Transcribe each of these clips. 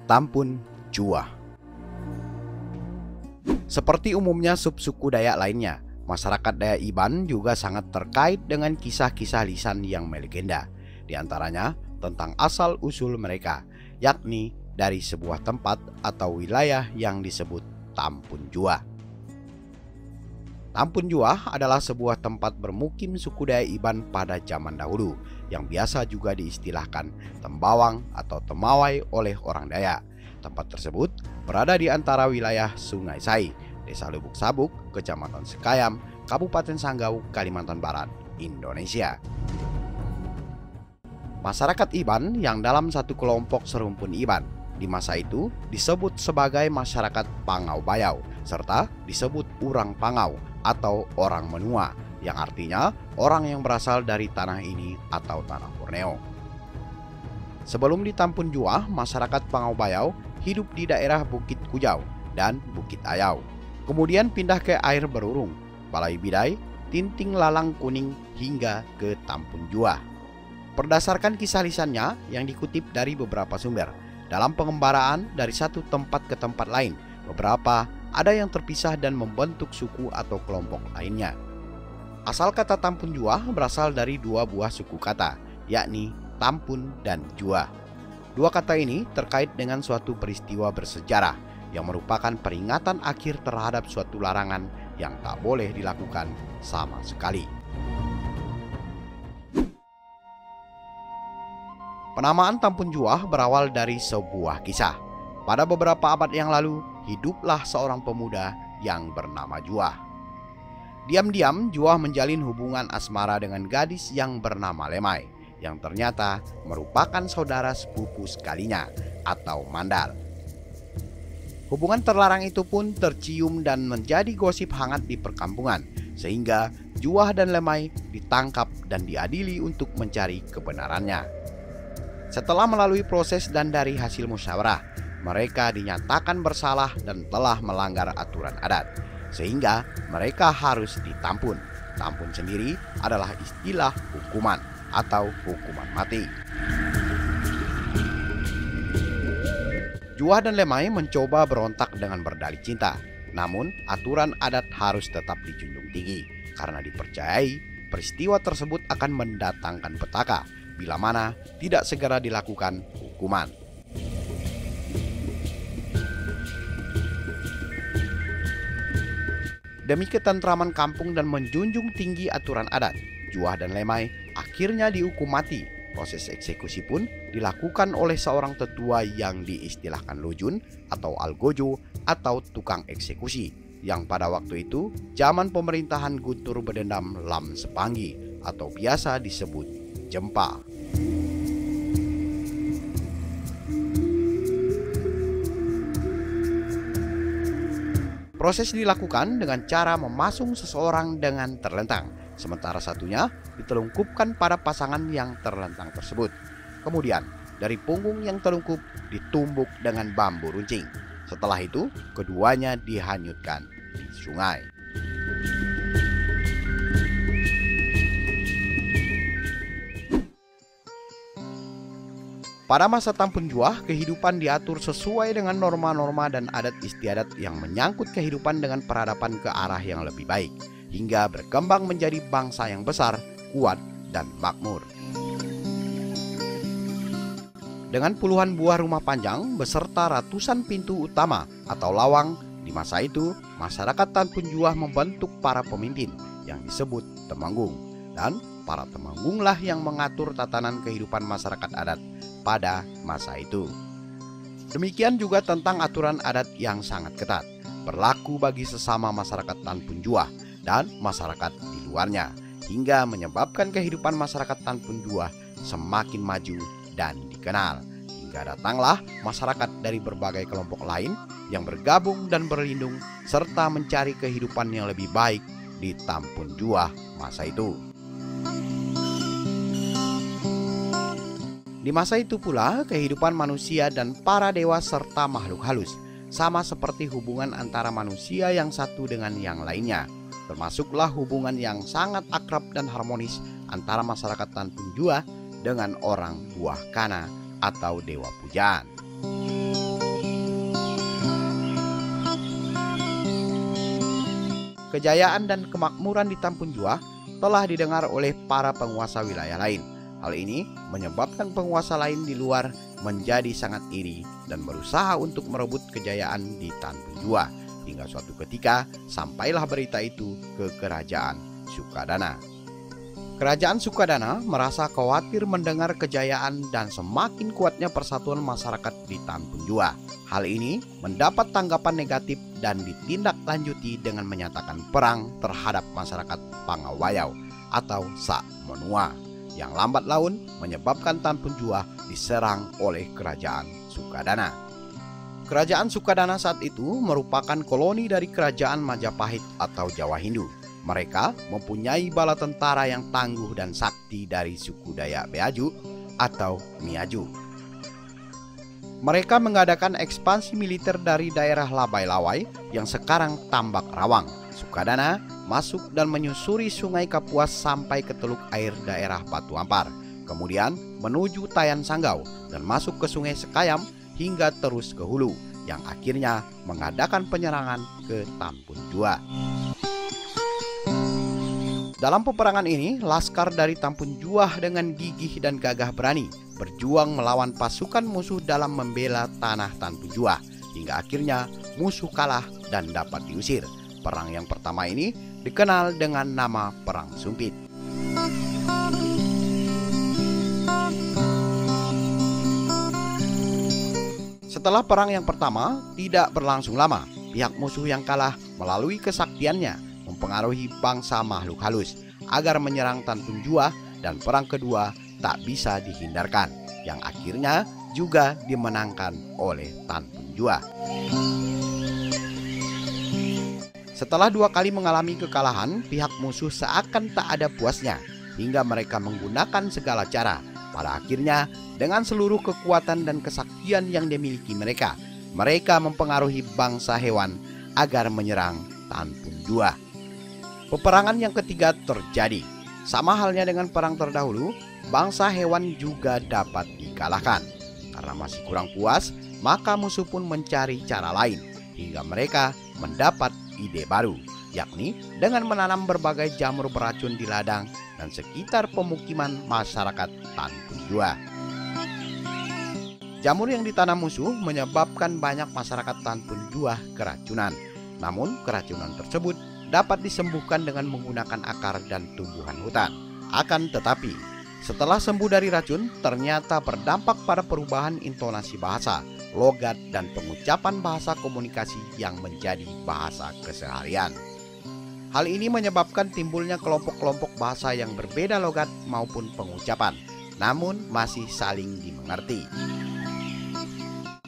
Tampun Juah. Seperti umumnya subsuku Dayak lainnya, masyarakat Dayak Iban juga sangat terkait dengan kisah-kisah lisan yang melegenda. Di antaranya tentang asal-usul mereka, yakni dari sebuah tempat atau wilayah yang disebut Tampun Juah. Tampun Juah adalah sebuah tempat bermukim suku Dayak Iban pada zaman dahulu, yang biasa juga diistilahkan Tembawang atau Temawai oleh orang Dayak. Tempat tersebut berada di antara wilayah Sungai Sai, Desa Lubuk Sabuk, Kecamatan Sekayam, Kabupaten Sanggau, Kalimantan Barat, Indonesia. Masyarakat Iban yang dalam satu kelompok serumpun Iban di masa itu disebut sebagai masyarakat Pangau Bayau, serta disebut Urang Pangau atau orang menua, yang artinya orang yang berasal dari tanah ini atau tanah Borneo. Sebelum di Tampun Juah, masyarakat Pangau Bayau hidup di daerah Bukit Kujau dan Bukit Ayau. Kemudian pindah ke Air Berurung, Balai Bidai, Tinting Lalang Kuning hingga ke Tampun Juah. Berdasarkan kisah lisannya yang dikutip dari beberapa sumber, dalam pengembaraan dari satu tempat ke tempat lain, beberapa ada yang terpisah dan membentuk suku atau kelompok lainnya. Asal kata Tampun Juah berasal dari dua buah suku kata, yakni Tampun dan Juah. Dua kata ini terkait dengan suatu peristiwa bersejarah yang merupakan peringatan akhir terhadap suatu larangan yang tak boleh dilakukan sama sekali. Penamaan Tampun Juah berawal dari sebuah kisah. Pada beberapa abad yang lalu, hiduplah seorang pemuda yang bernama Juah. Diam-diam, Juah menjalin hubungan asmara dengan gadis yang bernama Lemai, yang ternyata merupakan saudara sepupu sekalinya atau Mandal. Hubungan terlarang itu pun tercium dan menjadi gosip hangat di perkampungan, sehingga Juah dan Lemai ditangkap dan diadili untuk mencari kebenarannya. Setelah melalui proses dan dari hasil musyawarah, mereka dinyatakan bersalah dan telah melanggar aturan adat, sehingga mereka harus ditampun. Tampun sendiri adalah istilah hukuman atau hukuman mati. Juah dan Lemai mencoba berontak dengan berdalih cinta, namun aturan adat harus tetap dijunjung tinggi karena dipercayai peristiwa tersebut akan mendatangkan petaka bila mana tidak segera dilakukan hukuman. Demi ketentraman kampung dan menjunjung tinggi aturan adat, Juah dan Lemai akhirnya dihukum mati. Proses eksekusi pun dilakukan oleh seorang tetua yang diistilahkan Lujun atau Algojo atau tukang eksekusi, yang pada waktu itu zaman pemerintahan Guntur Bedendam Lam Sepanggi atau biasa disebut Jempa. Proses dilakukan dengan cara memasung seseorang dengan terlentang, sementara satunya ditelungkupkan pada pasangan yang terlentang tersebut. Kemudian, dari punggung yang terlungkup ditumbuk dengan bambu runcing. Setelah itu, keduanya dihanyutkan di sungai. Pada masa Tampun Juah, kehidupan diatur sesuai dengan norma-norma dan adat istiadat yang menyangkut kehidupan dengan peradaban ke arah yang lebih baik, hingga berkembang menjadi bangsa yang besar, kuat, dan makmur. Dengan puluhan buah rumah panjang beserta ratusan pintu utama atau lawang, di masa itu masyarakat Tampun Juah membentuk para pemimpin yang disebut temanggung, dan para temanggunglah yang mengatur tatanan kehidupan masyarakat adat pada masa itu. Demikian juga tentang aturan adat yang sangat ketat, berlaku bagi sesama masyarakat Tampun Juah dan masyarakat di luarnya, hingga menyebabkan kehidupan masyarakat Tampun Juah semakin maju dan dikenal. Hingga datanglah masyarakat dari berbagai kelompok lain yang bergabung dan berlindung serta mencari kehidupan yang lebih baik di Tampun Juah masa itu. Di masa itu pula, kehidupan manusia dan para dewa serta makhluk halus sama seperti hubungan antara manusia yang satu dengan yang lainnya, termasuklah hubungan yang sangat akrab dan harmonis antara masyarakat Tampun Juah dengan orang buah kana atau dewa pujaan. Kejayaan dan kemakmuran di Tampun Jua telah didengar oleh para penguasa wilayah lain. Hal ini menyebabkan penguasa lain di luar menjadi sangat iri dan berusaha untuk merebut kejayaan di Tampun Jua. Hingga suatu ketika sampailah berita itu ke Kerajaan Sukadana. Kerajaan Sukadana merasa khawatir mendengar kejayaan dan semakin kuatnya persatuan masyarakat di Tampun Jua. Hal ini mendapat tanggapan negatif dan ditindaklanjuti dengan menyatakan perang terhadap masyarakat Pangaubayau atau Sak Monua, yang lambat laun menyebabkan Tampun Jua diserang oleh Kerajaan Sukadana. Kerajaan Sukadana saat itu merupakan koloni dari Kerajaan Majapahit atau Jawa Hindu. Mereka mempunyai bala tentara yang tangguh dan sakti dari suku Dayak Beaju atau Miaju. Mereka mengadakan ekspansi militer dari daerah Labai Lawai yang sekarang Tambak Rawang. Sukadana masuk dan menyusuri Sungai Kapuas sampai ke teluk air daerah Batu Ampar. Kemudian menuju Tayan Sanggau dan masuk ke Sungai Sekayam hingga terus ke hulu, yang akhirnya mengadakan penyerangan ke Tampun Jua. Dalam peperangan ini, laskar dari Tampun Jua dengan gigih dan gagah berani berjuang melawan pasukan musuh dalam membela tanah Tampun Jua, hingga akhirnya musuh kalah dan dapat diusir. Perang yang pertama ini dikenal dengan nama Perang Sumpit. Setelah perang yang pertama tidak berlangsung lama, pihak musuh yang kalah melalui kesaktiannya mempengaruhi bangsa makhluk halus agar menyerang Tampun Jua, dan perang kedua tak bisa dihindarkan, yang akhirnya juga dimenangkan oleh Tampun Jua. Setelah 2 kali mengalami kekalahan, pihak musuh seakan tak ada puasnya hingga mereka menggunakan segala cara. Pada akhirnya, dengan seluruh kekuatan dan kesaktian yang dimiliki mereka mempengaruhi bangsa hewan agar menyerang Tampun Jua. Peperangan yang ketiga terjadi. Sama halnya dengan perang terdahulu, bangsa hewan juga dapat dikalahkan. Karena masih kurang puas, maka musuh pun mencari cara lain hingga mereka mendapat ide baru, yakni dengan menanam berbagai jamur beracun di ladang dan sekitar pemukiman masyarakat Tampun Jua. Jamur yang ditanam musuh menyebabkan banyak masyarakat Tampun Jua keracunan. Namun keracunan tersebut dapat disembuhkan dengan menggunakan akar dan tumbuhan hutan. Akan tetapi, setelah sembuh dari racun, ternyata berdampak pada perubahan intonasi bahasa, logat, dan pengucapan bahasa komunikasi yang menjadi bahasa keseharian. Hal ini menyebabkan timbulnya kelompok-kelompok bahasa yang berbeda logat maupun pengucapan, namun masih saling dimengerti.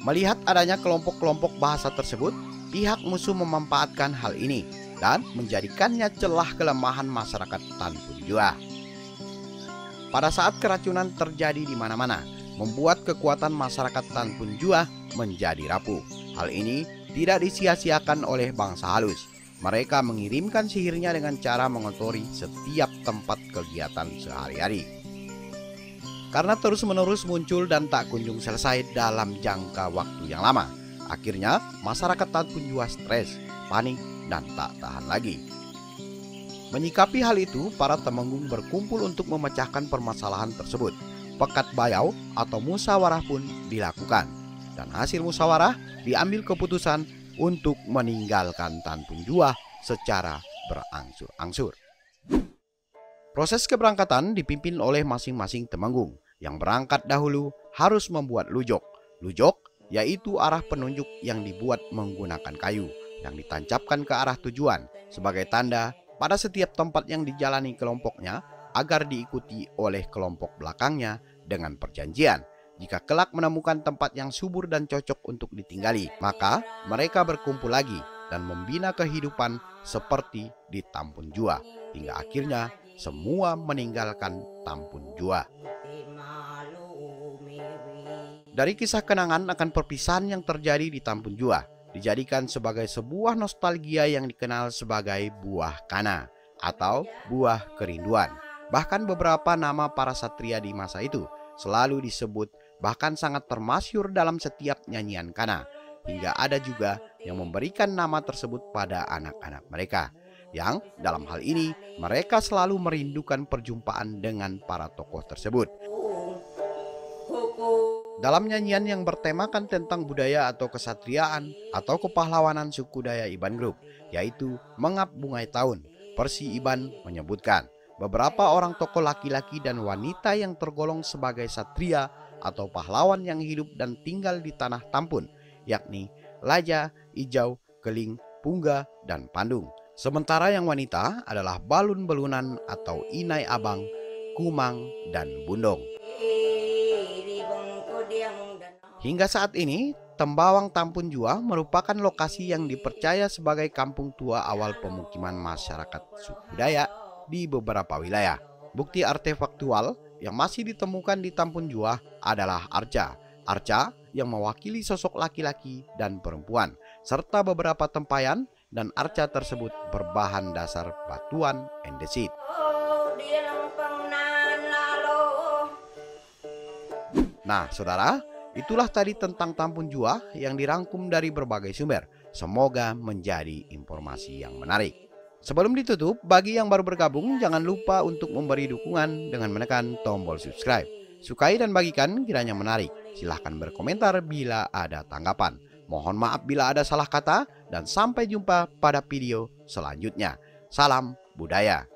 Melihat adanya kelompok-kelompok bahasa tersebut, pihak musuh memanfaatkan hal ini dan menjadikannya celah kelemahan masyarakat Tampun Jua. Pada saat keracunan terjadi di mana-mana, membuat kekuatan masyarakat Tampun Jua menjadi rapuh. Hal ini tidak disia-siakan oleh bangsa halus. Mereka mengirimkan sihirnya dengan cara mengotori setiap tempat kegiatan sehari-hari. Karena terus-menerus muncul dan tak kunjung selesai dalam jangka waktu yang lama, akhirnya masyarakat Tampun Jua stres, panik, dan tak tahan lagi. Menyikapi hal itu, para temenggung berkumpul untuk memecahkan permasalahan tersebut. Pekat bayau atau musyawarah pun dilakukan, dan hasil musyawarah diambil keputusan untuk meninggalkan Tampun Jua secara berangsur-angsur. Proses keberangkatan dipimpin oleh masing-masing temenggung. Yang berangkat dahulu harus membuat lujok. Lujok yaitu arah penunjuk yang dibuat menggunakan kayu yang ditancapkan ke arah tujuan sebagai tanda pada setiap tempat yang dijalani kelompoknya agar diikuti oleh kelompok belakangnya dengan perjanjian. Jika kelak menemukan tempat yang subur dan cocok untuk ditinggali, maka mereka berkumpul lagi dan membina kehidupan seperti di Tampun Jua, hingga akhirnya semua meninggalkan Tampun Jua. Dari kisah kenangan akan perpisahan yang terjadi di Tampun Jua, dijadikan sebagai sebuah nostalgia yang dikenal sebagai buah kana atau buah kerinduan. Bahkan beberapa nama para satria di masa itu selalu disebut, bahkan sangat termasyhur dalam setiap nyanyian kana, hingga ada juga yang memberikan nama tersebut pada anak-anak mereka. yang dalam hal ini mereka selalu merindukan perjumpaan dengan para tokoh tersebut. Dalam nyanyian yang bertemakan tentang budaya atau kesatriaan atau kepahlawanan suku Dayak Iban Group, yaitu Mengap Bungai Tahun, Persi Iban menyebutkan beberapa orang tokoh laki-laki dan wanita yang tergolong sebagai satria atau pahlawan yang hidup dan tinggal di tanah Tampun, yakni Laja, Ijau, Keling, Pungga, dan Pandung. Sementara yang wanita adalah Balun-Belunan atau Inai Abang, Kumang, dan Bundong. Hingga saat ini, Tembawang Tampun Jua merupakan lokasi yang dipercaya sebagai kampung tua awal pemukiman masyarakat suku Dayak di beberapa wilayah. Bukti artefaktual yang masih ditemukan di Tampun Jua adalah arca. Arca yang mewakili sosok laki-laki dan perempuan, serta beberapa tempayan, dan arca tersebut berbahan dasar batuan endesit. Nah, saudara, itulah tadi tentang Tampun Jua yang dirangkum dari berbagai sumber. Semoga menjadi informasi yang menarik. Sebelum ditutup, bagi yang baru bergabung, jangan lupa untuk memberi dukungan dengan menekan tombol subscribe. Sukai dan bagikan kiranya menarik. Silahkan berkomentar bila ada tanggapan. Mohon maaf bila ada salah kata, dan sampai jumpa pada video selanjutnya. Salam budaya.